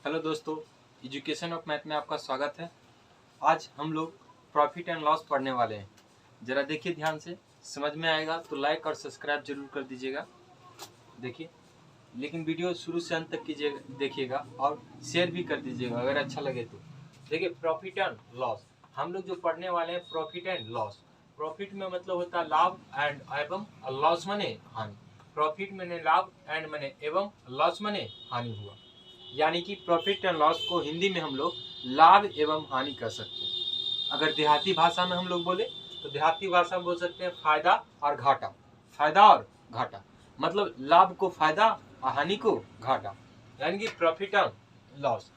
Hello दोस्तों, education of math में आपका स्वागत है। आज हम लोग प्रॉफिट एंड लॉस पढ़ने वाले हैं। ज़रा देखिए ध्यान से, समझ में आएगा तो लाइक और सब्सक्राइब जरूर कर दीजिएगा। देखिए, लेकिन वीडियो शुरू से अंत तक कीजिएगा, देखिएगा और शेयर भी कर दीजिएगा अगर अच्छा लगे तो। देखिए, प्रॉफिट एंड लॉस हम लोग जो पढ़ने वाले हैं, प्रॉफिट एंड लॉस। प्रॉफिट में मतलब होता है लाभ एंड एवं, लॉस माने हानि। प्रॉफिट माने लाभ एंड माने एवं, लॉस माने हानि हुआ। यानी कि प्रॉफिट एंड लॉस को हिंदी में हम लोग लाभ एवं हानि कर सकते हैं। अगर देहाती भाषा में हम लोग बोले तो देहाती भाषा में बोल सकते हैं फायदा और घाटा। फायदा और घाटा मतलब लाभ को फायदा और हानि को घाटा, यानी कि प्रॉफिट एंड लॉस।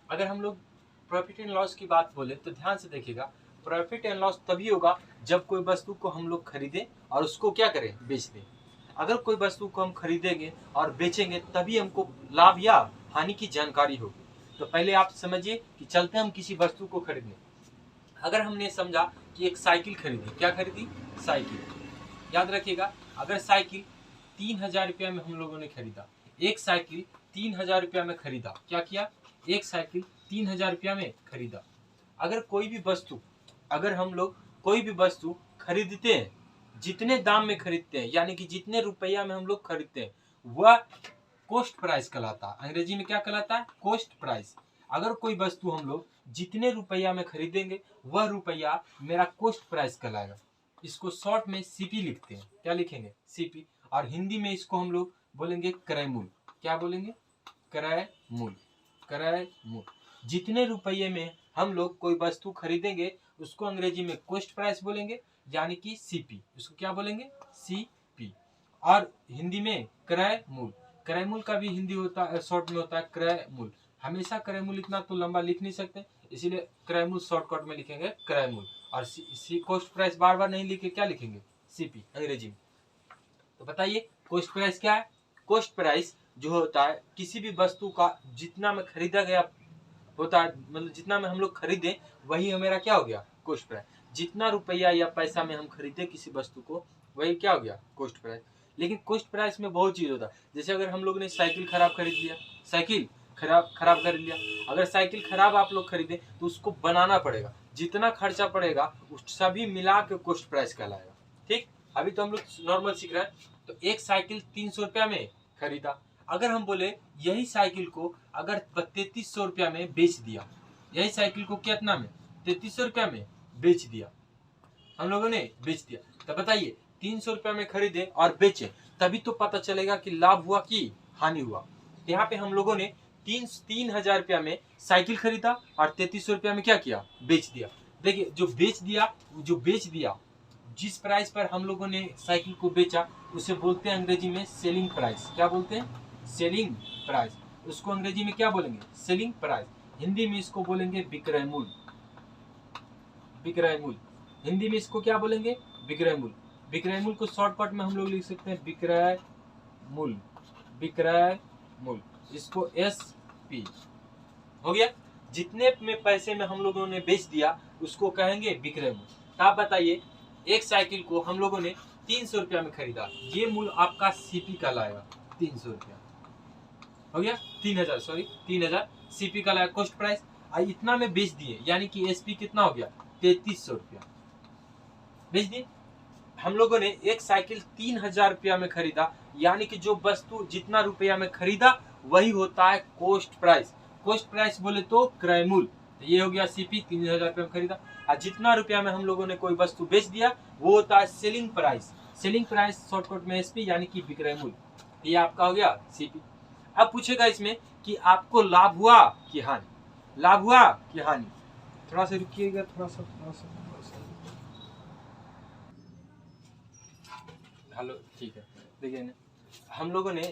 अगर हम लोग प्रॉफिट एंड लॉस की बात बोले तो ध्यान से देखिएगा, प्रॉफिट एंड लॉस तभी होगा जब कोई वस्तु को हम लोग खरीदें और उसको क्या करें, बेच दें। अगर कोई वस्तु को हम खरीदेंगे और बेचेंगे तभी हमको लाभ या हानि की जानकारी होगी। तो पहले आप समझिए कि चलते हम किसी वस्तु को खरीदने। अगर हमने समझा कि एक साइकिल खरीदी, क्या खरीदी, साइकिल। याद रखिएगा, अगर साइकिल 3000 रुपया में हम लोगों ने खरीदा, एक साइकिल 3000 रुपया में खरीदा, क्या किया, एक साइकिल 3000 रुपया में खरीदा। अगर कोई भी वस्तु, अगर हम लोग कोई भी वस्तु खरीदते हैं, जितने दाम में खरीदते हैं यानी कि जितने रुपया में हम लोग खरीदते हैं वह कॉस्ट प्राइस कहलाता है। अंग्रेजी में क्या कहलाता है, कॉस्ट प्राइस। अगर कोई वस्तु हम लोग जितने रुपया में खरीदेंगे वह रुपया मेरा कॉस्ट प्राइस कहलाएगा। इसको शॉर्ट में सीपी लिखते हैं। क्या लिखेंगे, सीपी। और हिंदी में इसको हम लोग बोलेंगे क्रय मूल्य। क्या बोलेंगे, क्रय मूल्य। क्रय मूल्य, जितने रुपये में हम लोग कोई वस्तु खरीदेंगे उसको अंग्रेजी में कॉस्ट प्राइस बोलेंगे, यानी कि सीपी। उसको क्या बोलेंगे, सीपी। और हिंदी में क्रय मूल्य। क्रय मूल्य का भी हिंदी होता है, शॉर्ट में होता है क्रय मूल्य। हमेशा क्रय मूल्य इतना तो लंबा लिख नहीं सकते, इसीलिए क्रय मूल्य शॉर्टकट में लिखेंगे क्रय मूल्य। और सी कॉस्ट प्राइस बार बार नहीं लिखे, क्या लिखेंगे, सीपी अंग्रेजी में। तो बताइए कॉस्ट प्राइस क्या है। कॉस्ट प्राइस जो होता है किसी भी वस्तु का जितना में खरीदा गया होता है, मतलब जितना में हम लोग खरीदे वही हमारा क्या हो गया, कॉस्ट प्राइस। जितना रुपया या पैसा में हम खरीदे किसी वस्तु को वही क्या हो गया, कॉस्ट प्राइस। लेकिन कॉस्ट प्राइस में बहुत चीज होता है। जैसे अगर हम लोग ने साइकिल खराब खरीद लिया, साइकिल खराब खरीद लिया, अगर साइकिल खराब आप लोग खरीदे तो उसको बनाना पड़ेगा, जितना खर्चा पड़ेगा उस सभी मिला के कॉस्ट प्राइस कहलाएगा। ठीक, अभी तो हम लोग नॉर्मल सीख रहे हैं। तो एक साइकिल 300 रुपया में खरीदा, अगर हम बोले यही साइकिल को अगर 3300 रुपया में बेच दिया, यही साइकिल को कितना में, 3300 रुपया में बेच दिया, हम लोगों ने बेच दिया। तो बताइए 300 रुपया में खरीदे और बेचे, तभी तो पता चलेगा कि लाभ हुआ कि हानि हुआ। यहाँ पे हम लोगों ने 3000 रुपया में साइकिल खरीदा और 3300 रुपया में क्या किया, बेच दिया। देखिए जो बेच दिया, जिस प्राइस पर हम लोगों ने साइकिल को बेचा उसे बोलते हैं अंग्रेजी में सेलिंग प्राइस। क्या बोलते हैं, सेलिंग प्राइस। उसको अंग्रेजी में क्या बोलेंगे, सेलिंग प्राइस। हिंदी में इसको बोलेंगे विक्रय मूल्य। विक्रय मूल्य, हिंदी में इसको क्या बोलेंगे, विक्रय मूल्य। विक्रय मूल्य को शॉर्टकट में हम लोग लिख सकते हैं विक्रय मूल्य। विक्रय मूल्य, इसको एसपी हो गया। जितने में पैसे में हम लोगों ने बेच दिया उसको कहेंगे विक्रय मूल्य। तो आप बताइए एक साइकिल को हम लोगों ने 300 रुपया में खरीदा, ये मूल्य आपका सीपी कहलाएगा, 300 रुपया हो गया, 3000 सीपी कहलाएगा, कॉस्ट प्राइस। और इतना में बेच दिए यानी कि एसपी कितना हो गया, 3300 रुपया बेच दिए। हम लोगों ने एक साइकिल 3000 रुपया में खरीदा, यानी कि जो वस्तु जितना रुपया में खरीदा वही होता है कॉस्ट प्राइस। कॉस्ट प्राइस बोले तो क्रय मूल्य, तो ये हो गया सीपी, 3000 रुपया में खरीदा। और जितना रुपया में हम लोगों ने कोई वस्तु बेच दिया वो होता है selling price. Selling price shortcut में एसपी यानी कि विक्रय मूल्य, ये आपका हो गया सीपी। अब पूछेगा इसमें कि आपको लाभ हुआ कि हानि, लाभ हुआ कि हानि। थोड़ा सा रुकिएगा, थोड़ा सा हेलो, ठीक है। देखिए ना, हम लोगों ने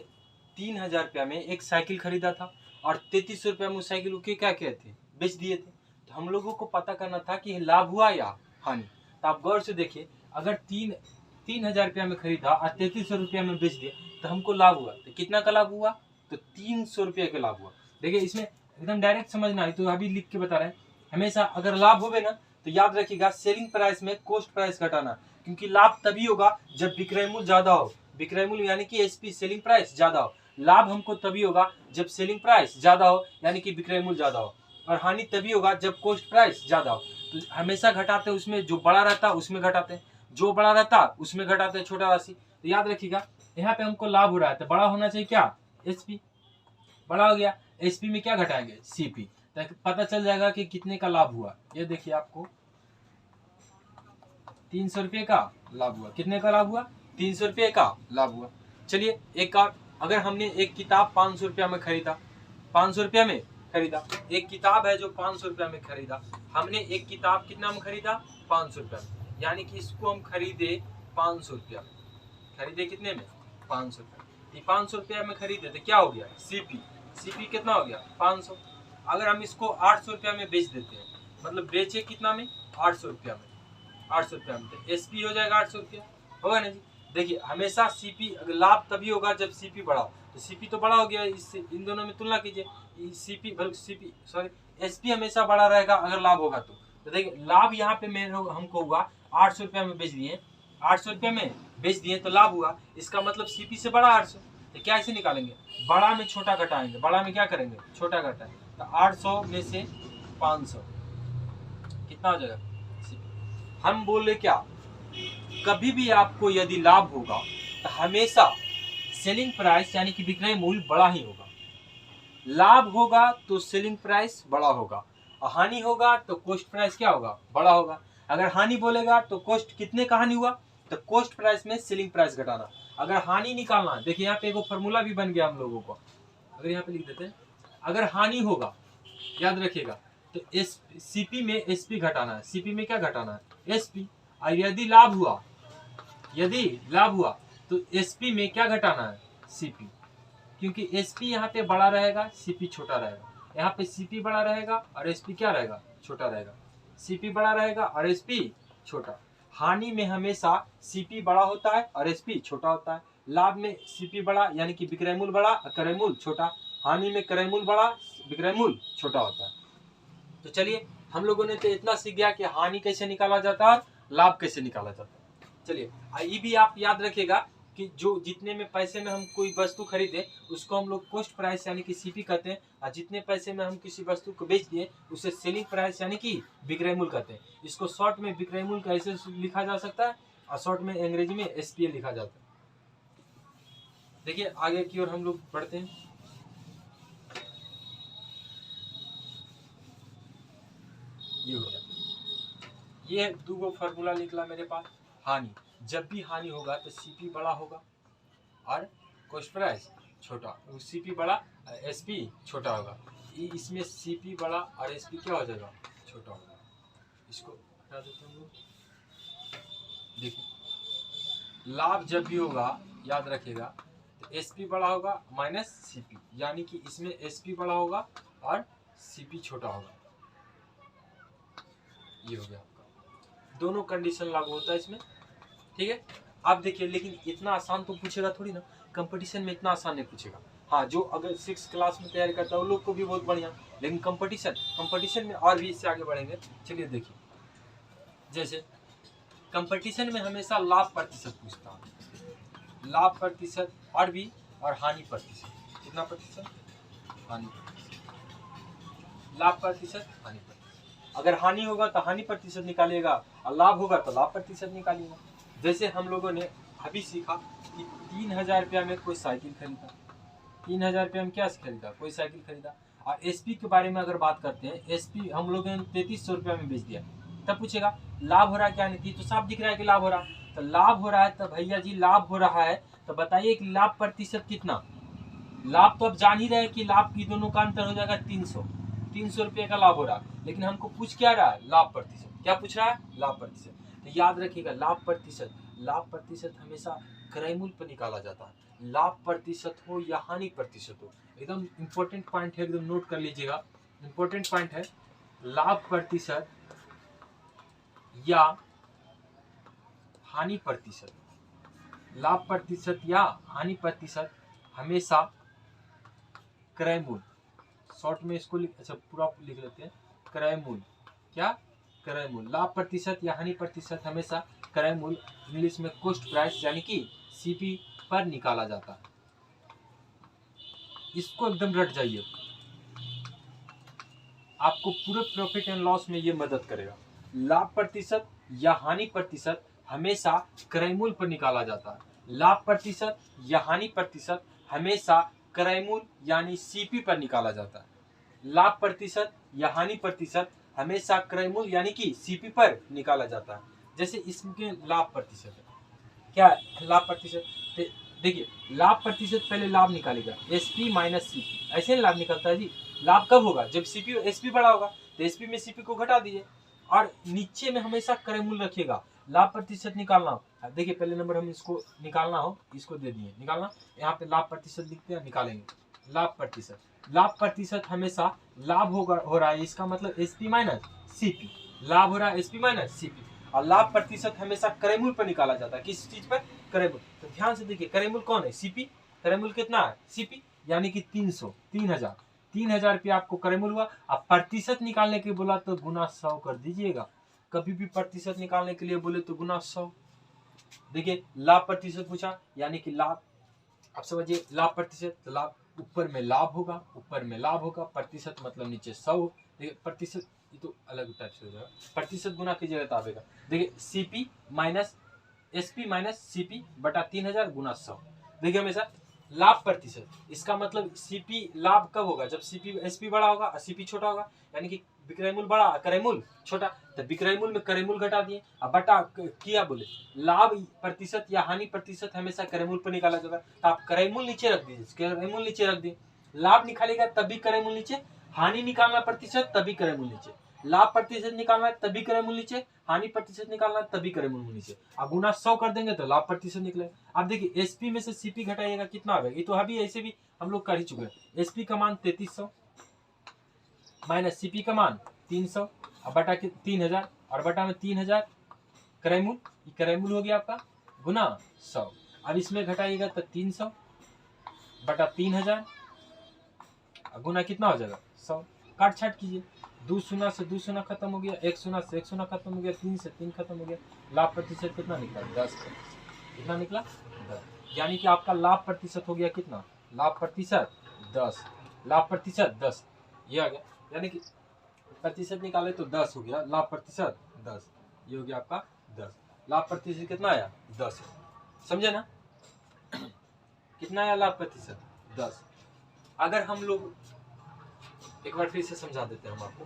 3000 रुपया में एक साइकिल खरीदा था और 3300 रुपया में उस साइकिल को क्या किए थे, बेच दिए थे। तो हम लोगों को पता करना था कि लाभ हुआ या हानि। तो आप गौर से देखिए, अगर 3000 रुपया में खरीदा और 3300 रुपया में बेच दिया तो हमको लाभ हुआ। तो कितना का लाभ हुआ, तो 300 रुपया का लाभ हुआ। देखिए इसमें एकदम डायरेक्ट समझना है, तो अभी लिख के बता रहे हैं। हमेशा अगर लाभ होवे ना तो याद रखिएगा सेलिंग प्राइस में कॉस्ट प्राइस घटाना, क्योंकि लाभ तभी होगा जब विक्रय मूल्य ज्यादा हो। विक्रय मूल्य यानी कि एसपी सेलिंग प्राइस ज्यादा हो। लाभ हमको तभी होगा जब सेलिंग प्राइस ज्यादा हो यानी कि विक्रय मूल्य ज्यादा हो, और हानि तभी होगा जब कॉस्ट प्राइस ज्यादा हो। तो हमेशा घटाते हैं, उसमें जो बड़ा रहता है उसमें घटाते हैं, जो बड़ा रहता है उसमें घटाते हैं छोटा राशि। तो याद रखिएगा यहाँ पे हमको लाभ हो रहा है तो बड़ा होना चाहिए क्या, एसपी। बड़ा हो गया, एसपी में क्या घटाएंगे, सीपी, ताकि पता चल जाएगा कि कितने का लाभ हुआ। ये देखिए आपको 300 रुपये का लाभ हुआ। कितने का लाभ हुआ, 300 रुपये का लाभ हुआ। चलिए एक और, अगर हमने एक किताब 500 रुपया में खरीदा, 500 रुपया में खरीदा, एक किताब है जो 500 रुपया में खरीदा, हमने एक किताब कितना में खरीदा, 500 रुपया में, यानी कि इसको हम खरीदे 500 रुपया में। खरीदे कितने में, 500 रुपया। ये 500 रुपया में खरीदे तो क्या हो गया, सीपी। सीपी कितना हो गया, 500। अगर हम इसको 800 रुपया में बेच देते हैं, मतलब बेचे कितना में, 800 रुपया में, 800 रुपया में, तो एसपी हो जाएगा 800 रुपया, होगा ना जी। देखिए हमेशा सीपी लाभ तभी होगा जब सीपी बड़ा हो। तो सीपी तो बड़ा हो गया, इससे इन दोनों में तुलना कीजिए, सीपी सॉरी एसपी हमेशा बड़ा रहेगा अगर लाभ होगा तो देखिए लाभ यहाँ पे मेरे हमको हुआ 800 रुपया में बेच दिए, 800 रुपया में बेच दिए तो लाभ हुआ, इसका मतलब सीपी से बड़ा 800। तो क्या ऐसे निकालेंगे, बड़ा में छोटा घटाएंगे, बड़ा में क्या करेंगे, छोटा घटाएंगे। तो 800 में से 500 कितना हो जाएगा, हम बोले क्या, कभी भी आपको यदि लाभ होगा तो हमेशा सेलिंग प्राइस यानी कि विक्रय मूल्य बड़ा ही होगा। लाभ होगा तो सेलिंग प्राइस बड़ा होगा, और हानि होगा तो कॉस्ट प्राइस क्या होगा, बड़ा होगा। अगर हानि बोलेगा तो कॉस्ट कितने का हानि हुआ, तो कॉस्ट प्राइस में सेलिंग प्राइस घटाना। अगर हानि निकालना, देखिए यहाँ पे एक फॉर्मूला भी बन गया हम लोगों को, अगर यहाँ पे लिख देते हैं, अगर हानि होगा याद रखिएगा तो सीपी में एसपी घटाना है, सीपी में क्या घटाना है, एसपी। और यदि लाभ हुआ तो एसपी में क्या घटाना है, सीपी, क्योंकि एसपी यहाँ पे बड़ा रहेगा, सीपी छोटा रहेगा। यहाँ पे सीपी बड़ा रहेगा और एसपी क्या रहेगा, छोटा रहेगा। सीपी बड़ा रहेगा और एसपी छोटा। हानि में हमेशा सीपी बड़ा होता है और एसपी छोटा होता है। लाभ में सीपी बड़ा यानी कि विक्रय मूल्य बड़ा और क्रय मूल्य छोटा। हानि में क्रय मूल्य बड़ा, विक्रय मूल्य छोटा होता है। तो चलिए हम लोगों ने तो इतना सीख गया कि हानि कैसे निकाला जाता है और लाभ कैसे निकाला जाता है। चलिए ये भी आप याद रखिएगा कि जो जितने में पैसे में हम कोई वस्तु खरीदे उसको हम लोग कॉस्ट प्राइस यानी कि सीपी कहते हैं, और जितने पैसे में हम किसी वस्तु को बेच दिए उसे सेलिंग प्राइस यानी कि विक्रय मूल्य कहते हैं। इसको शॉर्ट में विक्रय मूल्य कैसे लिखा जा सकता है, और शॉर्ट में अंग्रेजी में एसपीए लिखा जाता है। देखिए आगे की ओर हम लोग बढ़ते हैं। ये हो गया, ये दो फार्मूला निकला मेरे पास। हानि, जब भी हानि होगा तो सीपी बड़ा होगा और कॉस्ट प्राइस छोटा, सीपी बड़ा एसपी छोटा होगा। इसमें सीपी बड़ा और एसपी क्या हो जाएगा, छोटा होगा। इसको हटा देते हैं हम लोग। देखिए लाभ जब भी होगा याद रखिएगा तो एसपी बड़ा होगा माइनस सीपी, यानी कि इसमें एसपी बड़ा होगा और सीपी छोटा होगा। ये हो गया आपका, दोनों कंडीशन लागू होता है इसमें, ठीक है। आप देखिए लेकिन इतना आसान तो पूछेगा थोड़ी ना, कंपटीशन में इतना आसान नहीं पूछेगा। हाँ जो अगर 6 क्लास में तैयारी करता है वो लोग को भी बहुत बढ़िया, लेकिन कंपटीशन में और भी इससे आगे बढ़ेंगे। चलिए देखिए, जैसे कंपटीशन में हमेशा लाभ प्रतिशत पूछता है, लाभ प्रतिशत और भी, और हानि प्रतिशत। कितना प्रतिशत, हानि प्रतिशत। लाभ प्रतिशत, हानि प्रतिशत। अगर हानि होगा तो हानि प्रतिशत निकालिएगा और लाभ होगा तो लाभ प्रतिशत निकालिएगा। जैसे हम लोगों ने अभी सीखा कि 3000 रुपया में कोई साइकिल खरीदा, 3000 रुपया में क्या खरीदा, कोई साइकिल खरीदा। और एसपी के बारे में अगर बात करते हैं, एसपी हम लोगों ने 3300 रुपया में बेच दिया, तब पूछेगा लाभ हो रहा है क्या नहीं, तो साफ दिख रहा है कि लाभ हो रहा है। तो लाभ हो रहा है तो भैया जी लाभ हो रहा है तो बताइए कि लाभ प्रतिशत कितना। लाभ तो अब जान ही रहे कि लाभ की दोनों का अंतर हो जाएगा 300 रुपये का लाभ हो रहा है, लेकिन हमको पूछ क्या रहा है, लाभ प्रतिशत। क्या पूछ रहा है, लाभ प्रतिशत। तो याद रखिएगा लाभ प्रतिशत हमेशा क्रय मूल्य पर निकाला जाता है। लाभ प्रतिशत हो या हानि प्रतिशत हो, एकदम इंपॉर्टेंट पॉइंट है, एकदम नोट कर लीजिएगा, इंपॉर्टेंट पॉइंट है। लाभ प्रतिशत या हानि प्रतिशत, लाभ प्रतिशत या हानि प्रतिशत हमेशा क्रय मूल्य, शॉर्ट में इसको अच्छा पूरा लिख लेते हैं, क्रय मूल्य। क्या, क्रय मूल्य। लाभ प्रतिशत या हानि प्रतिशत हमेशा क्रय मूल्य, इंग्लिश में कॉस्ट प्राइस यानी कि सीपी पर निकाला जाता है। इसको एकदम रट जाइए, आपको पूरे प्रॉफिट एंड लॉस में ये मदद करेगा। लाभ प्रतिशत या हानि प्रतिशत हमेशा क्रय मूल्य पर निकाला जाता है। लाभ प्रतिशत या हानि प्रतिशत हमेशा क्रय मूल्य यानी सीपी पर निकाला जाता है। लाभ प्रतिशत या हानि प्रतिशत हमेशा क्रय मूल्य यानी कि सीपी पर निकाला जाता है। जैसे इसके लाभ प्रतिशत है, क्या है लाभ प्रतिशत? देखिए लाभ प्रतिशत पहले लाभ निकालेगा एसपी माइनस सीपी, ऐसे लाभ निकलता है जी। लाभ कब होगा? जब सीपी एसपी बड़ा होगा, तो एसपी में सीपी को घटा दीजिए और नीचे में हमेशा क्रय मूल्य रखिएगा। लाभ प्रतिशत निकालना हो, देखिए पहले नंबर हम इसको निकालना हो, इसको दे दिए निकालना, यहाँ पे लाभ प्रतिशत लिखते हैं, निकालेंगे लाभ प्रतिशत। लाभ प्रतिशत हमेशा लाभ हो रहा है, इसका मतलब एसपी माइनस सीपी, लाभ हो रहा है एसपी माइनस सीपी। और लाभ प्रतिशत हमेशा क्रय मूल्य पर निकाला जाता है। किस चीज पर? क्रय मूल्य। तो ध्यान से देखिए क्रय मूल्य कौन है? सीपी। क्रय मूल्य कितना है? सीपी, यानी कि 300, 3000, 3000 रुपया आपको क्रय मूल्य हुआ। अब प्रतिशत निकालने के बोला तो गुना 100 कर दीजिएगा। कभी भी प्रतिशत निकालने के लिए बोले तो गुना 100। देखिए लाभ प्रतिशत पूछा, यानी कि लाभ, आप समझिए लाभ प्रतिशत, तो लाभ ऊपर में लाभ होगा, ऊपर में लाभ होगा, प्रतिशत मतलब नीचे 100। देखिए प्रतिशत ये तो अलग टाइप से हो जाएगा, प्रतिशत गुना कीजिएगा तो आएगा। देखिए CP minus SP minus CP बटा 3000 गुना 100। देखिए हमेशा लाभ प्रतिशत, इसका मतलब सीपी लाभ कब होगा? जब सीपी एसपी बड़ा होगा और सीपी छोटा होगा, यानी कि विक्रय मूल्य बड़ा क्रय मूल्य छोटा, तो विक्रय मूल्य में क्रय मूल्य घटा दिए और बटा किया बोले। लाभ प्रतिशत या हानि प्रतिशत हमेशा क्रय मूल्य पर निकाला जाता है, तो आप क्रय मूल्य नीचे रख दीजिए, क्रय मूल्य नीचे रख दिए। लाभ निकालेगा तभी क्रय मूल्य नीचे, हानि निकालना प्रतिशत तभी क्रय मूल्य नीचे। लाभ प्रतिशत निकालना है तभी क्रय मूल्य नीचे, हानि प्रतिशत निकालना है तभी क्रय मूल्य नीचे। अब गुना 100 कर देंगे तो लाभ प्रतिशत निकलेगा। अब देखिए एसपी में से सीपी घटाइएगा कितना आएगा? ये तो अभी ऐसे भी हम लोग कर ही चुके हैं। एसपी का मान 3300 माइनस सीपी का मान 300 और बटा के 3000 और बटा में 3000 क्रय मूल्य, क्रय मूल्य हो गया आपका गुना 100। अब इसमें घटाइएगा तो 300 बटा 3000 गुना कितना हो जाएगा? 100। काट छाट कीजिए, 2 शून्य से 2 शून्य खत्म हो गया, 1 शून्य से 1 शून्य खत्म हो गया, 3 से 3 खत्म हो गया। लाभ प्रतिशत कितना निकला? 10। कितना निकला? 10। यानी कि आपका लाभ प्रतिशत हो गया कितना? लाभ प्रतिशत 10। लाभ प्रतिशत 10 ये आ गया, यानी कि प्रतिशत निकाले तो 10 हो गया, लाभ प्रतिशत 10, ये हो गया आपका 10। लाभ प्रतिशत कितना आया? 10। समझे ना? कितना आया लाभ प्रतिशत? 10। अगर हम लोग एक बार फिर से समझा देते हैं हम आपको,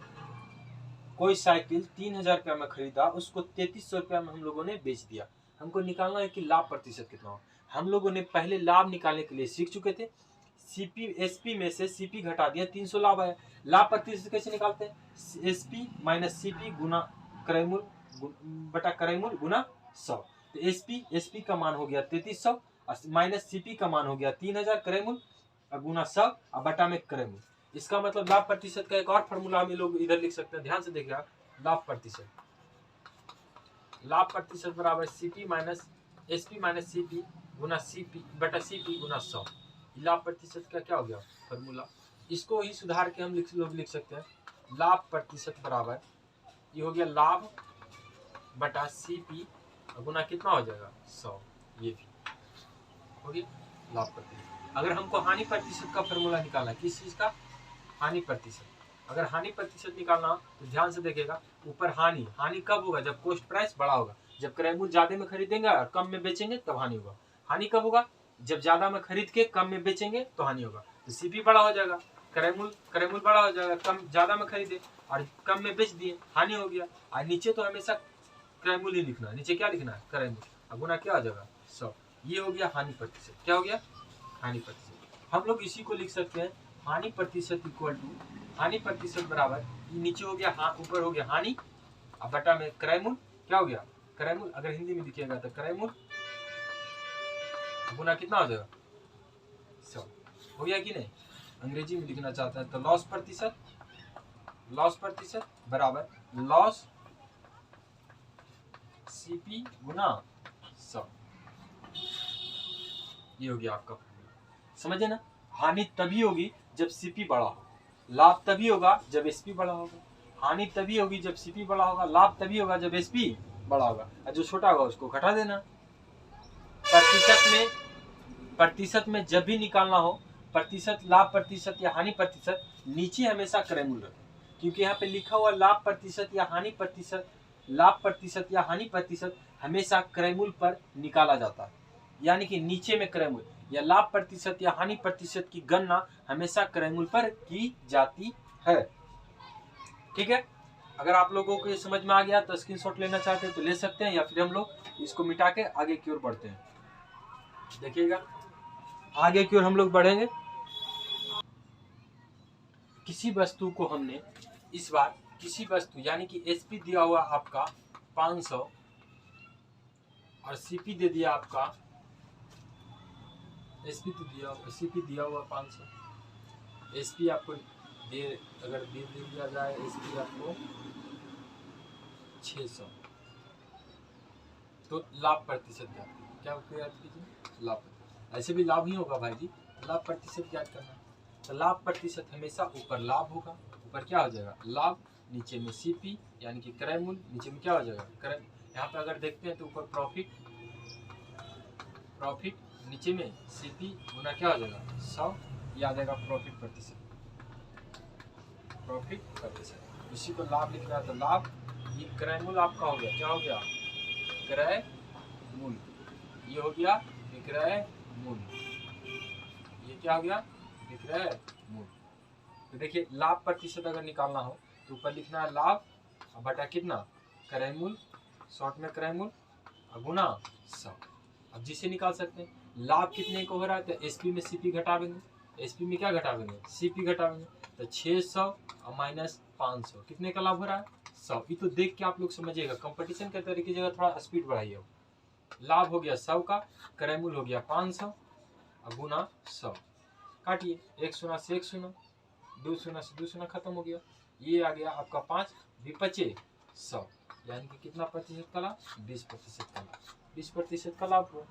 कोई साइकिल 3000 रुपया में खरीदा, उसको 3300 रुपया में हम लोगों ने बेच दिया। हमको निकालना है कि लाभ प्रतिशत कितना हो। हम लोगों ने पहले लाभ निकालने के लिए सीख चुके थे, सीपी एसपी में से सीपी घटा दिया, 300 लाभ आया। लाभ प्रतिशत कैसे निकालते हैं? एसपी माइनस सीपी गुना क्रय मूल्य बटा क्रय मूल्य गुना 100। तो एसपी का मान हो गया 3300 माइनस सीपी का मान हो गया 3000 क्रय मूल्य गुना 100 और बटा में क्रय मूल्य। इसका मतलब लाभ प्रतिशत का एक और फॉर्मूला हम लोग इधर लिख सकते हैं, ध्यान से देखिए आप। लाभ प्रतिशत बराबर CP minus SP minus CP गुना सीपी बटा सीपी गुना 100। लाभ प्रतिशत का क्या हो गया फॉर्मूला? इसको ही सुधार के हम लिख सकते हैं, लाभ प्रतिशत बराबर ये हो गया लाभ बटा सीपी गुना कितना हो जाएगा? 100। ये भी हो गया लाभ प्रतिशत। अगर हमको हानि प्रतिशत का फॉर्मूला निकालना है, किस चीज का? हानि प्रतिशत। अगर हानि प्रतिशत निकालना हो तो ध्यान से देखिएगा, ऊपर हानि, हानि कब होगा? जब कॉस्ट प्राइस बड़ा होगा। जब क्रय मूल्य ज्यादा में खरीदेंगे और कम में बेचेंगे तब हानि होगा। हानि कब होगा? जब ज्यादा में खरीद के कम में बेचेंगे तो हानि होगा। तो सीपी बड़ा हो जाएगा, क्रय मूल्य बड़ा हो जाएगा, कम ज्यादा में खरीदे और कम में बेच दिए, हानि हो गया। और नीचे तो हमेशा क्रय मूल्य लिखना है, नीचे क्या लिखना है? क्रय मूल्य गुना क्या हो जाएगा? 100। ये हो गया हानि प्रतिशत। क्या हो गया? हानि प्रतिशत। हम लोग इसी को लिख सकते हैं, हानि प्रतिशत इक्वल टू, हानि प्रतिशत बराबर नीचे हो गया ऊपर हो गया हानि और बटा में क्रय मूल्य। क्या हो गया? क्रय मूल्य। अगर हिंदी में लिखिएगा तो क्रय मूल्य गुना कितना हो जाएगा? 100। हो गया कि नहीं? अंग्रेजी में लिखना चाहता है तो लॉस प्रतिशत बराबर लॉस सीपी गुना 100। ये हो गया आपका फॉर्मूला। समझे ना? हानि तभी होगी जब सीपी बड़ा हो, लाभ तभी होगा जब एसपी बड़ा होगा। हानि तभी होगी जब सीपी बड़ा होगा, लाभ तभी होगा जब एसपी बड़ा होगा, और जो छोटा होगा उसको घटा देना। प्रतिशत में प्रतिशत में जब भी निकालना हो, प्रतिशत, लाभ प्रतिशत या हानि प्रतिशत, नीचे हमेशा क्रय मूल्य रखें, क्योंकि यहाँ पे लिखा हुआ लाभ प्रतिशत या हानि प्रतिशत, लाभ प्रतिशत या हानि प्रतिशत हमेशा क्रय मूल्य पर निकाला जाता है, यानी कि नीचे में क्रय मूल्य या लाभ प्रतिशत या हानि प्रतिशत की गणना हमेशा क्रय मूल्य पर की जाती है। ठीक है, अगर आप लोगों को ये समझ में आ गया तो स्क्रीनशॉट लेना चाहते हैं तो ले सकते हैं, या फिर हम लोग इसको मिटा के आगे की ओर बढ़ते हैं। देखिएगा, आगे की ओर हम लोग बढ़ेंगे। किसी वस्तु को हमने इस बार किसी वस्तु यानी कि एसपी दिया हुआ आपका 500 और सीपी दे दिया आपका, एसपी तो दिया, सीपी दिया हुआ 500, एसपी आपको दे, अगर दे दिया जाए एसपी आपको 600, तो लाभ प्रतिशत ज्ञात कीजिए, लाभ ऐसे भी लाभ ही होगा भाई जी, लाभ प्रतिशत ज्ञात करना है। तो लाभ प्रतिशत हमेशा ऊपर लाभ होगा, ऊपर क्या हो जाएगा लाभ, नीचे में सीपी यानी कि क्रय मूल्य, नीचे में क्या हो जाएगा क्रय। यहाँ पे अगर देखते हैं तो ऊपर प्रॉफिट, प्रॉफिट नीचे में सीपी गुना क्या हो जाएगा 100, ये आ जाएगा प्रॉफिट प्रतिशत, प्रॉफिट प्रतिशत। इसी को लाभ लिख रहा है तो लाभ, ये क्रय मूल्य आपका हो गया, क्या हो गया क्रय मूल्य, ये हो गया विक्रय मूल्य, ये क्या हो गया विक्रय मूल्य। तो देखिए लाभ प्रतिशत अगर निकालना हो तो ऊपर लिखना है लाभ और बटा कितना क्रय मूल्य, शॉर्ट में क्रय मूल्य गुना 100। अब जिसे निकाल सकते हैं लाभ कितने को हो रहा है तो एसपी में सीपी घटावेंगे, एसपी में क्या घटावेंगे सीपी घटावेंगे, तो 600 और माइनस 500 कितने का लाभ हो रहा है 100। ये तो देख के आप लोग समझिएगा, कंपटीशन के तरीके की जगह थोड़ा स्पीड बढ़ाइए। लाभ हो गया 100 का, क्रय मूल्य हो गया 500 और गुना 100, काटिए, एक शून्य से एक शून्य, दो शून्य से दो शून्य खत्म हो गया, ये आ गया आपका 5 विपचे 100, यानी कि कितना प्रतिशत का लाभ 20% का लाभ, 20% का लाभ हुआ।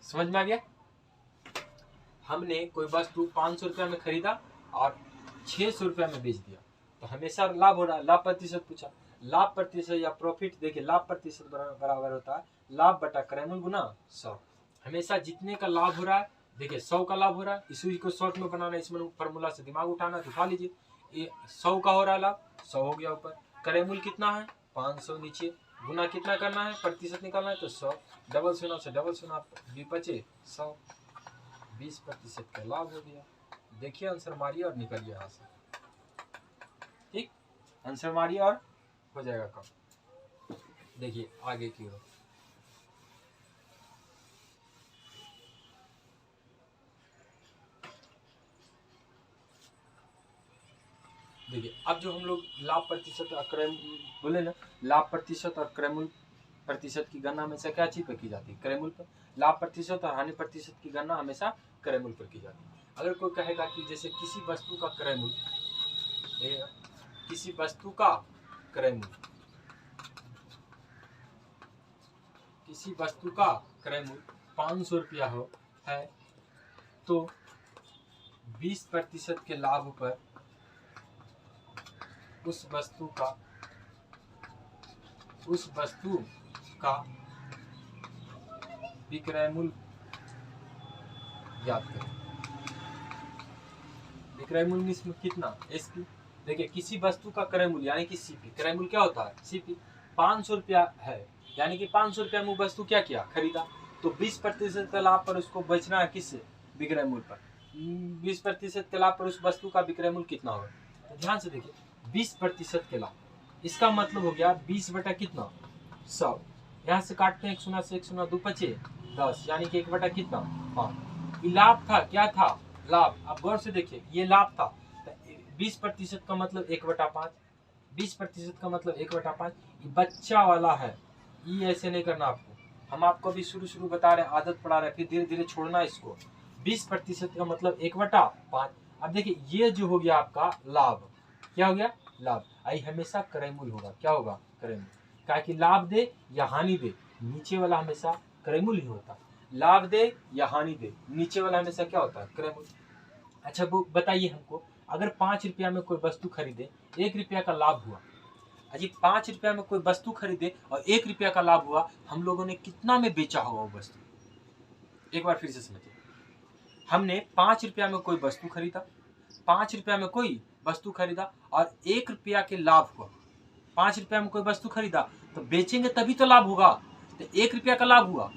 समझ में आ गया। हमने कोई वस्तु 500 रुपया में खरीदा और 600 रुपया में बेच दिया तो हमेशा लाभ हो रहा है, लाभ प्रतिशत पूछा, लाभ प्रतिशत या प्रॉफिट, देखिए लाभ प्रतिशत बराबर होता है लाभ बटा क्रय मूल्य गुना 100। हमेशा जितने का लाभ हो रहा है, देखिए 100 का लाभ हो रहा है, इसी को शॉर्ट में बनाना, इसमें फॉर्मूला से दिमाग उठाना तो उठा लीजिए, ये 100 का हो रहा है लाभ, 100 हो गया ऊपर, क्रय मूल्य कितना है 500, नीचे गुना कितना करना है प्रतिशत निकालना है तो 100, डबल शून्य से डबल शून्य विपचे 100, 20% का लाभ हो गया। देखिए आंसर मारिए और निकलिए यहाँ से, ठीक, आंसर मारिए और हो जाएगा काम। देखिए आगे की ओर, देखिए अब जो हम लोग लाभ प्रतिशत और क्रय बोले ना, लाभ प्रतिशत और क्रय मूल्य प्रतिशत की गणना हमेशा क्या चीज पर की जाती है क्रय मूल्य पर, लाभ प्रतिशत और हानि प्रतिशत की गणना हमेशा क्रय मूल्य पर की जाती है। अगर कोई कहेगा कि जैसे किसी वस्तु का क्रय मूल्य, किसी वस्तु का क्रय मूल्य, किसी वस्तु का क्रय मूल्य 500 रुपया हो है तो 20% के लाभ पर उस वस्तु का विक्रय मूल्य ज्ञात करें। विक्रय मूल्य इसमें कितना एसपी, देखिए किसी वस्तु का क्रय मूल्य यानी कि सीपी, क्रय मूल्य क्या होता है सीपी, 500 रुपया है, यानी कि 500 रुपया में वस्तु क्या किया खरीदा, तो 20% के लाभ पर उसको बेचना है किससे विक्रय मूल्य पर, 20% के लाभ पर उस वस्तु का विक्रय मूल्य कितना होगा। तो ध्यान से देखिए 20% के लाभ, इसका मतलब हो गया 20 बटा कितना 100, यहाँ से काटते हैं 1 शून्य से 1 शून्य, 2 पचे 10, यानी कि 1 बटा कितना 5। ये लाभ था, क्या था लाभ, आप गौर से देखिए ये लाभ था, 20% का मतलब 1/5, 20% का मतलब 1/5, ये बच्चा वाला है, ये ऐसे नहीं करना आपको, हम आपको भी शुरू बता रहे हैं, आदत पड़ा रहे, फिर धीरे धीरे छोड़ना इसको। 20% का मतलब 1/5। अब देखिए ये जो हो गया आपका लाभ, क्या हो गया लाभ, आई हमेशा क्रय मूल्य होगा, क्या होगा क्रय मूल्य, क्या कि लाभ दे या हानि दे, नीचे वाला हमेशा क्रय मूल्य ही होता है, लाभ दे या हानि दे, नीचे वाला हमेशा क्या होता है क्रय मूल्य। अच्छा वो बताइए हमको, अगर 5 रुपया में कोई वस्तु खरीदे, 1 रुपया का लाभ हुआ, अजी 5 रुपया में कोई वस्तु खरीदे और 1 रुपया का लाभ हुआ, हम लोगों ने कितना में बेचा होगा वो वस्तु, एक बार फिर से समझिए, हमने 5 रुपया में कोई वस्तु खरीदा, 5 रुपया में कोई वस्तु खरीदा और 1 रुपया के लाभ हुआ। 5 रुपया में कोई वस्तु खरीदा तो बेचेंगे तभी तो लाभ होगा, तो 1 रुपया का लाभ हुआ।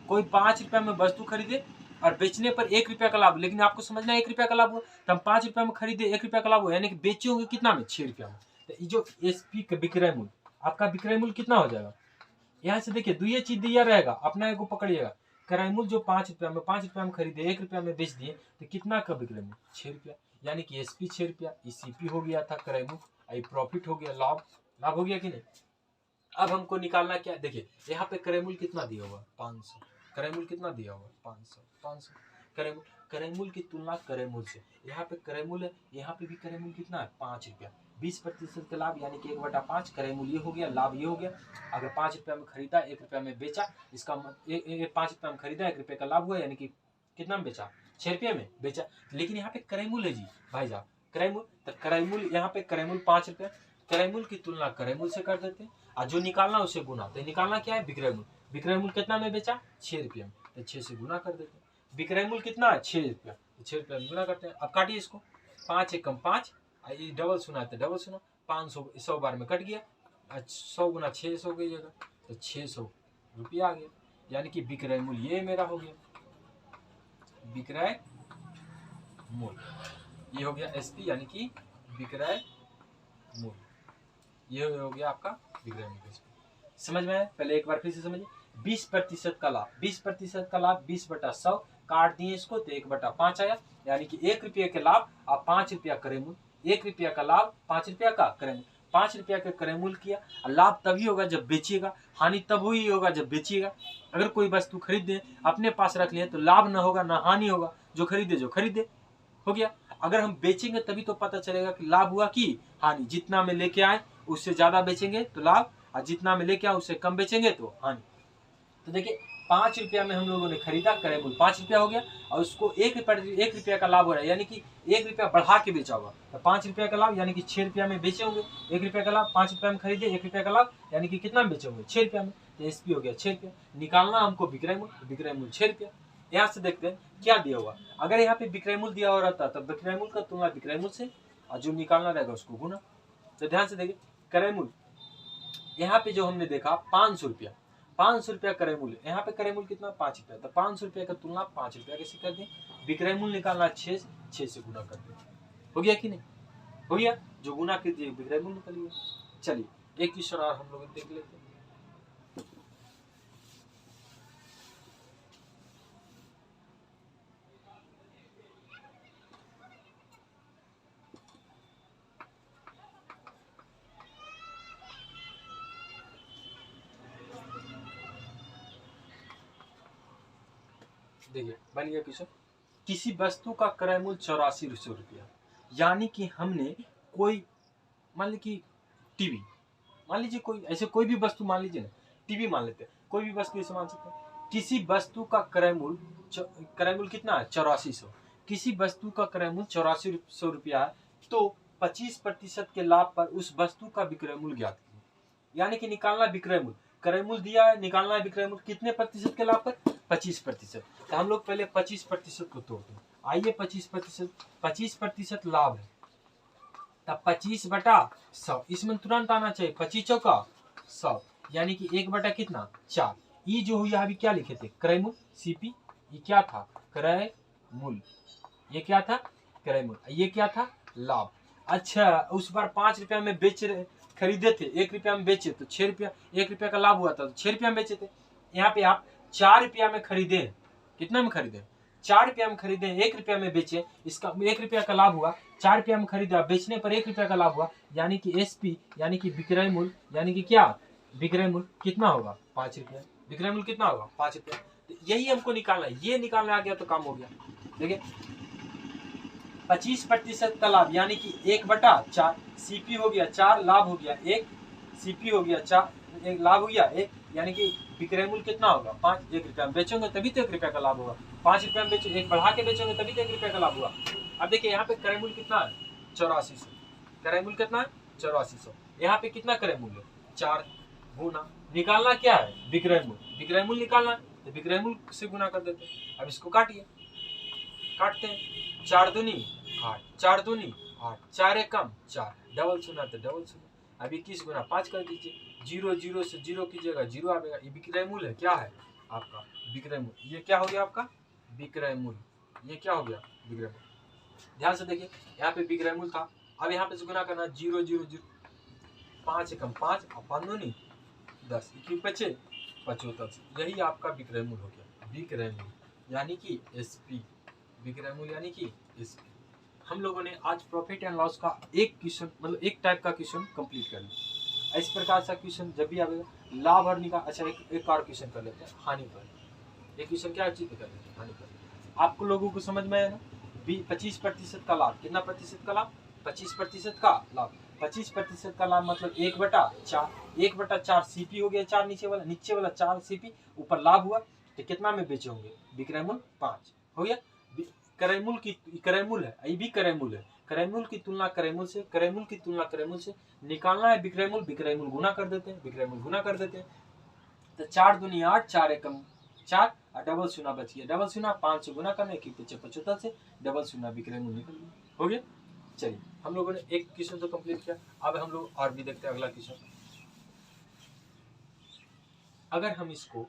कोई 5 रुपया में वस्तु खरीदे और बेचने पर 1 रुपया का लाभ, लेकिन आपको समझना है 1 रुपया का लाभ हुआ, तो हम 5 रुपया में खरीदे 1 रुपया का लाभ हुआ, यानी कि बेचे होंगे कितना में, 6 रुपया में। तो ये जो एसपी का विक्रय मूल्य, आपका विक्रय मूल्य कितना हो जाएगा, यहाँ से देखिए दुइये चीज दिया रहेगा, अपना एगो पकड़िएगा। क्रय मूल्य जो 5 रुपया में खरीदे 1 रुपया में बेच दिए, तो कितना का विक्रय मूल्य, 6 रुपया, यानी कि एसपी 6 रुपया, ईसीपी हो गया था क्रय मूल्य, प्रॉफिट हो गया, लाभ हो गया कि नहीं। अब हमको निकालना क्या, देखिए यहाँ पे क्रय मूल्य कितना दिया हुआ, 500, क्रय मूल्य कितना दिया हुआ, 500 क्रय मूल्य की तुलना क्रय मूल्य से, यहाँ पे क्रय मूल्य, यहाँ पे भी क्रय मूल्य कितना है, 5 रुपया, 20% का लाभ, यानी कि 1/5 क्रय मूल्य ये हो गया, लाभ ये हो गया। अगर 5 रुपया में खरीदा 1 रुपया में बेचा, इसका 5 रुपया में खरीदा 1 रुपये का लाभ हुआ, यानी कि कितना में बेचा, 6 रुपये में बेचा। लेकिन यहाँ पे क्रय मूल्य है जी भाई साहब, क्रय मूल्य, तो क्रय मूल्य यहाँ पे क्रय मूल्य 5 रुपया, क्रय मूल्य की तुलना क्रय मूल्य से कर देते हैं और जो निकालना उसे गुना, तो निकालना क्या है, विक्रय मूल्य। विक्रय मूल्य कितना में बेचा, 6 रुपये में, तो 6 से गुना कर देते हैं। विक्रय मूल्य कितना है, 6 रुपया, 6 रुपया में गुना करते हैं। अब काटिए इसको, 5 एकम 5, ये डबल सुना है तो डबल सुना, 500 100 बार में कट गया, 100 गुना 600 हो जाएगा, तो 600 रुपया आ गया, यानी कि विक्रय मूल्य ये मेरा हो गया, विक्रय मूल्य ये हो गया एसपी, यानी कि विक्रय मूल्य, ये हो गया आपका विक्रय मूल्य। समझ में आया, पहले एक बार फिर से समझिए। 20% का लाभ, 20% का लाभ 20/100 काट दिए इसको, तो 1/5 आया, यानी कि 1 रुपये के लाभ और 5 रुपया क्रय मूल्य, 1 रुपया का लाभ 5 रुपया का क्रय मूल्य, 5 रुपया का क्रय मूल्य किया। लाभ तभी होगा जब बेचिएगा, हानि तब ही होगा जब बेचिएगा। अगर कोई वस्तु खरीदे अपने पास रख लिए तो लाभ ना होगा ना हानि होगा, जो खरीदे हो गया। अगर हम बेचेंगे तभी तो पता चलेगा कि लाभ हुआ कि हानि। जितना में लेके आए उससे ज्यादा बेचेंगे तो लाभ, और जितना में लेके आए उससे कम बेचेंगे तो हानि। तो देखिए 5 रुपया में हम लोगों ने खरीदा, क्रय मूल्य 5 रुपया हो गया, और उसको 1 रुपया का लाभ हो रहा है, यानी कि 1 रुपया बढ़ा के बेचा होगा, तो 5 रुपया का लाभ, यानी कि 6 रुपया में बेचे होंगे। 1 रुपया का लाभ, 5 रुपया में खरीदे 1 रुपया का लाभ, यानी कि कितना में बेचे होंगे, 6 रुपया में, तो एसपी हो गया 6 रुपया। निकालना हमको विक्रय मूल्य 6 रुपया। यहाँ से देखते हैं क्या दिया हुआ। अगर यहाँ पे विक्रय मूल्य दिया हो रहता तो विक्रय मूल्य का तुलना विक्रय मूल्य से, और जो निकालना रहेगा उसको गुना। तो ध्यान से देखिए, क्रय मूल्य यहाँ पे जो हमने देखा 500 रुपया, 500 रुपया क्रय मूल्य, यहाँ पे क्रय मूल्य कितना 5 रुपया, तो 500 रुपया का तुलना 5 रुपया कैसे कर दें, विक्रय मूल्य निकालना 6 से गुना कर दें। हो गया कि नहीं, हो गया, जो गुना कीजिए विक्रय मूल्य निकल गया। चलिए एक क्वेश्चन और हम लोग देख लेते हैं। देखिए बन गया क्वेश्चन, किसी वस्तु का क्रय मूल्य 8400 रुपया, यानी कि हमने कोई, मान लीजिए कि टीवी, मान लीजिए कोई ऐसे कोई भी वस्तु, मान लीजिए ना टीवी मान लेते हैं, कोई भी वस्तु ऐसे मान सकते हैं। किसी वस्तु का क्रय मूल्य कितना है 8400, किसी वस्तु का क्रय मूल्य 8400 रुपया है, तो 25% के लाभ पर उस वस्तु का विक्रय मूल्य ज्ञात कीजिए। यानी कि निकालना विक्रय मूल्य, क्रय मूल्य दिया है, निकालना है विक्रय मूल्य, कितने प्रतिशत के लाभ पर, 25%। तो हम लोग पहले 25% को तोड़ते हैं। आइए 25% लाभ है, तब 25/100, इसमें तुरंत आना चाहिए 25 का 100, यानी कि 1 कितना 4। ये जो हुआ अभी क्या लिखे थे, क्रय मूल्य सीपी, ये क्या था क्रय मूल्य, ये क्या था क्रय मूल्य, ये क्या था लाभ। अच्छा उस बार 5 रुपया में खरीदे थे, 1 रुपया में बेचे तो 6 रुपया, 1 रुपया का लाभ हुआ था तो 6 रुपया में बेचे थे। यहाँ पे आप 4 रुपया में खरीदे, कितना में खरीदे 4 रुपया में खरीदे, 1 रुपया में बेचे, इसका 1 रुपया का लाभ हुआ, 4 रुपया में खरीदा, बेचने पर 1 रुपया का लाभ हुआ, यानी कि एसपी, यानी कि विक्रय मूल्य, यानी कि क्या विक्रय मूल्य कितना होगा 5 रुपया, विक्रय मूल्य कितना होगा 5 रुपया। तो यही हमको निकालना है, ये निकालने आ गया तो काम हो गया। देखिए 25% का लाभ, यानी कि 1/4, सीपी हो गया 4, लाभ हो गया 1, सीपी हो गया 4, एक लाभ हो गया 1, यानी कि विक्रय मूल्य कितना होगा 5। 1 रुपया में बेचोगे तभी तो 1 रुपया का लाभ होगा, 5 रुपया में बेचो, 1 बढ़ा के बेचोगे तभी तो 1 रुपया का लाभ हुआ। अब देखिए यहाँ पे क्रय मूल्य कितना है 8400, क्रय मूल्य कितना है 8400, यहाँ पे कितना क्रय मूल्य 4 गुना, निकालना क्या है विक्रय मूल्य, विक्रय मूल्य निकालना है तो विक्रय मूल्य से गुना कर देते हैं। अब इसको काटिए, काटते हैं, 4 दूनी 8, 4 दूनी 8, 4 एकम 4, डबल शून्य तो डबल शून्य। अब 21 गुना 5 कर दीजिए, 0 0 से 0 कीजिएगा 0 आएगा। ये विक्रय मूल्य है, क्या है आपका विक्रय मूल्य। ये क्या हो गया आपका विक्रय मूल्य। ये क्या हो गया विक्रय मूल्य। ध्यान से देखिए, यहाँ पे विक्रय मूल्य था, अब यहाँ पे से गुना करना 0 0 0, 5 एकम 5 और 5 दूनी 10, 21 बचे 75। यही आपका विक्रय मूल्य हो गया, विक्रय मूल्य यानी कि एसपी, विक्रय मूल्य यानी कि एसपी। हम लोगों ने आज प्रॉफिट एंड लॉस का एक क्वेश्चन, मतलब एक टाइप का क्वेश्चन कंप्लीट कर लिया। इस प्रकार से क्वेश्चन जब भी आएगा लाभ और निकाल। अच्छा, एक और क्वेश्चन कर लेते हैं हानि पर। एक क्वेश्चन क्या चीज कर लेते हैं हानि पर। आपको लोगों को समझ में आया ना, 25% का लाभ। कितना प्रतिशत का लाभ, 25% का लाभ। 25% का लाभ मतलब 1/4, 1/4 सीपी हो गया, 4 नीचे वाला 4 सीपी, ऊपर लाभ हुआ तो कितना में बेचे होंगे, विक्रय मूल्य 5 हो गया। क्रय मूल्य की क्रय मूल्य है, ये भी क्रय मूल्य है। क्रय मूल्य की तुलना क्रय मूल्य से, क्रय मूल्य की तुलना क्रय मूल्य से निकालना है विक्रय मूल्य। विक्रय मूल्य गुना कर देते हैं, विक्रय मूल्य गुना कर देते हैं तो 4 दूनी 8, 4 एकम 4 और डबल शून्य बच गया, डबल शून्य 5 से गुना करने की 75 से डबल शून्य विक्रय मूल्य निकल गया, हो गया। चलिए, हम लोगों ने एक क्वेश्चन तो कंप्लीट किया। अब हम लोग और भी देखते हैं अगला क्वेश्चन। अगर हम इसको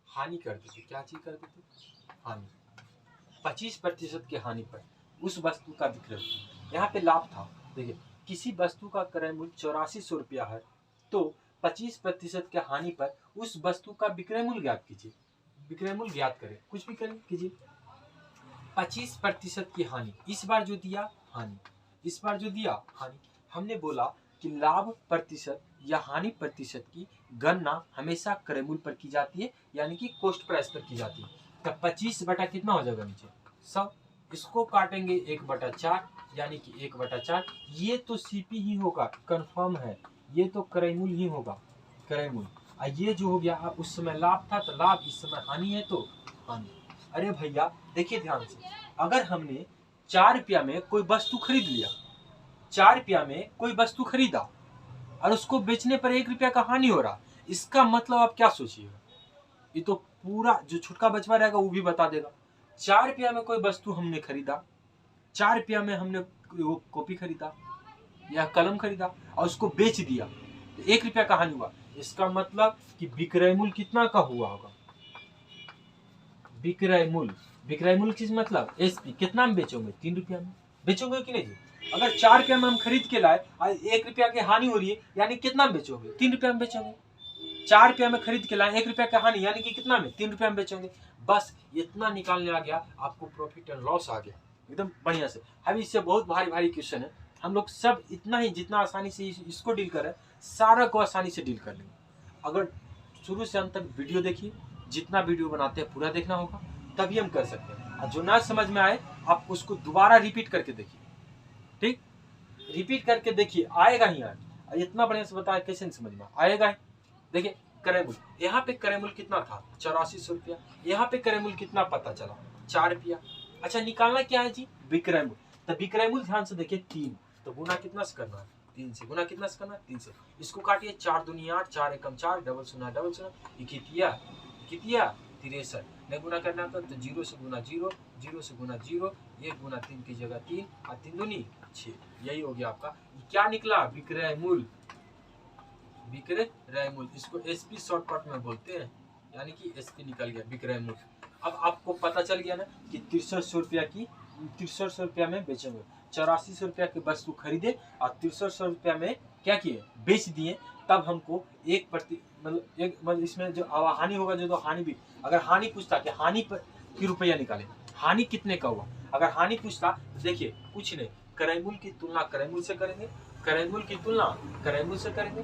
हानि कर देते, क्या चीज कर देते, हानि, 25% की हानि पर उस वस्तु का विक्रय। यहाँ पे लाभ था, देखिए किसी वस्तु का क्रय मूल्य 8400 रुपया है, तो 25% के हानि पर उस वस्तु का विक्रय मूल्य ज्ञात कीजिए। विक्रय मूल्य ज्ञात करें, कुछ भी करें कीजिए। 25% की हानि, इस बार जो दिया हानि, इस बार जो दिया हानि। हमने बोला कि लाभ प्रतिशत या हानि प्रतिशत की गणना हमेशा क्रय मूल्य पर की जाती है, यानी कि कॉस्ट प्राइस पर की जाती है। तो 25 बटा कितना हो जाएगा नीचे 100, इसको काटेंगे 1/4 यानी कि 1/4। ये तो सीपी ही होगा, कंफर्म है, ये तो क्रय मूल्य ही होगा, क्रय मूल्य। ये जो हो गया, उस समय लाभ था तो लाभ, इस समय हानि है तो हानि। अरे भैया देखिए ध्यान से, अगर हमने 4 रुपया में कोई वस्तु खरीद लिया, 4 रुपया में कोई वस्तु खरीदा और उसको बेचने पर 1 रुपया का हानि हो रहा, इसका मतलब आप क्या सोचिएगा। ये तो पूरा जो छुटका बचवा रहेगा वो भी बता देगा। 4 रुपया में कोई वस्तु हमने खरीदा, 4 रुपया में हमने वो कॉपी खरीदा या कलम खरीदा और उसको बेच दिया तो 1 रुपया का हानि हुआ। इसका मतलब कि विक्रय मूल्य कितना का हुआ होगा, विक्रय मूल्य। विक्रय मूल्य किस मतलब एसपी, कितना में बेचोगे, 3 रुपया में बेचोगे कि नहीं जी। अगर 4 रुपया में हम खरीद के लाए और 1 रुपया की हानि हो रही है, यानी कितना में बेचोगे, 3 रुपया में बेचोगे। 4 रुपया में खरीद के लाए, 1 रुपया का हानि, यानी कि कितना में, 3 रुपया में बेचोगे। बस इतना निकालने आ गया, आपको प्रॉफिट एंड लॉस आ गया एकदम बढ़िया से। अभी इससे बहुत भारी भारी क्वेश्चन है, हम लोग सब इतना ही जितना आसानी से इसको डील करें, सारा को आसानी से डील कर लेंगे। अगर शुरू से अंत तक वीडियो देखिए, जितना वीडियो बनाते हैं पूरा देखना होगा, तभी हम कर सकते हैं। और जो ना समझ में आए आप उसको दोबारा रिपीट करके देखिए, ठीक, रिपीट करके देखिए, आएगा ही आज। इतना बढ़िया से बताया, कैसे नहीं समझ में आएगा। देखिए क्रय मूल्य, यहाँ पे क्रय मूल्य कितना था 8400 रुपया, यहाँ पे क्रय मूल्य कितना पता चला 4 रुपया। अच्छा, निकालना क्या है जी, विक्रय मूल्य। तो विक्रय मूल्य ध्यान से देखिए 3, तो गुना कितना से करना है, 3 से। गुना कितना से करना है, 3 से। इसको काटिए, 4 दूनी 8, 4 एकम 4, डबल शून्य डबल शून्य, कितिया 63। नहीं गुना करना था तो 0 से गुना 0, 0 से गुना 0, 1 गुना 3 की जगह 3 और 3 दूनी 6। यही हो गया आपका, क्या निकला, विक्रय मूल्य, विक्रय मूल्य। इसको एसपी शॉर्टकट में बोलते हैं, यानी कि एसपी निकल गया, विक्रय मूल्य। अब आपको पता चल गया ना कि 6300 रुपया की, 6300 रुपया में बेचेंगे। 8400 रुपया की वस्तु खरीदे और 6300 रुपया में क्या किए, बेच दिए। तब हमको मतलब इसमें जो हानि होगा, जो हानि भी, अगर हानि पूछता कि हानि पर की रुपया निकाले, हानि कितने का हुआ, अगर हानि पूछता तो देखिए कुछ नहीं, क्रय मूल्य की तुलना क्रय मूल्य से करेंगे, क्रय मूल्य की तुलना क्रय मूल्य से करेंगे।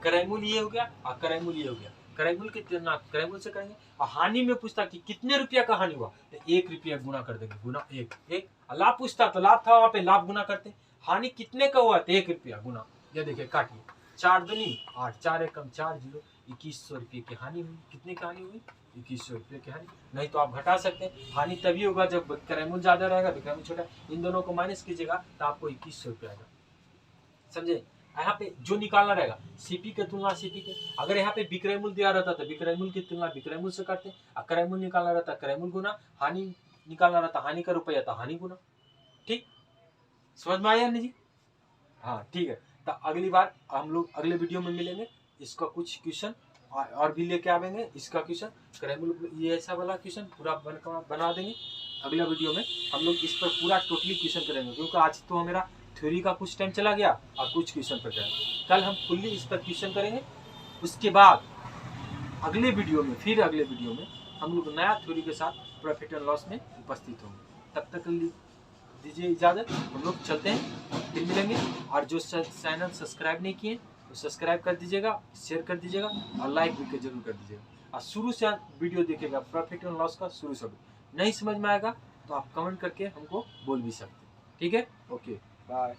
क्रय मूल्य ये हो गया और क्रय मूल्य ये हो गया, क्रय मूल्य की तुलना क्रय मूल्य से करेंगे। और हानि में पूछता कि कितने रुपया का हानि हुआ, तो 1 रुपया गुना कर देंगे, गुना 1 1। लाभ पूछता तो लाभ था, वहां पे लाभ गुना करते। हानि कितने का हुआ तो 1 रुपया गुना। ये देखिए काटिए, 4 दूनी 8, 4 एकम 4, 0, 2100 रुपये की हानि हुई। कितने की हानि हुई, 2100 रुपये की हानि। नहीं तो आप घटा सकते हैं, हानि तभी होगा जब क्रय मूल्य ज्यादा रहेगा, विक्रय मूल्य छोटा। इन दोनों को माइनस कीजिएगा तो आपको 2100 रुपया आएगा, समझे। यहाँ पे जो निकालना रहेगा सीपी के तुलना सीपी के। अगर यहाँ पे विक्रय मूल्य दिया रहता तो विक्रय मूल्य की तुलना विक्रय मूल्य से करते, और क्रय मूल्य निकालना रहता क्रय मूल्य गुना हानि निकालना रहता हानि का रुपया तो हानि गुना। ठीक, समझ में आया नहीं जी? हाँ ठीक है। तो अगली बार हम लोग अगले वीडियो में मिलेंगे। इसका कुछ क्वेश्चन और भी लेके आवेंगे। इसका क्वेश्चन करेंगे, ये ऐसा वाला क्वेश्चन पूरा बना देंगे। अगला वीडियो में हम लोग इस पर पूरा टोटली क्वेश्चन करेंगे, क्योंकि आज तो मेरा थ्योरी का कुछ टाइम चला गया और कुछ क्वेश्चन पर करेंगे। कल हम फुल्ली इस पर क्वेश्चन करेंगे। उसके बाद अगले वीडियो में हम लोग नया थ्योरी के साथ प्रॉफिट एंड लॉस में उपस्थित होंगे। तब तक दीजिए इजाज़त, हम लोग चलते हैं, फिर मिलेंगे। और जो चैनल सब्सक्राइब नहीं किए तो सब्सक्राइब कर दीजिएगा, शेयर कर दीजिएगा और लाइक भी जरूर कर दीजिएगा। और शुरू से वीडियो देखिएगा प्रॉफिट एंड लॉस का, शुरू से। नहीं समझ में आएगा तो आप कमेंट करके हमको बोल भी सकते हैं। ठीक है, ओके, बाय।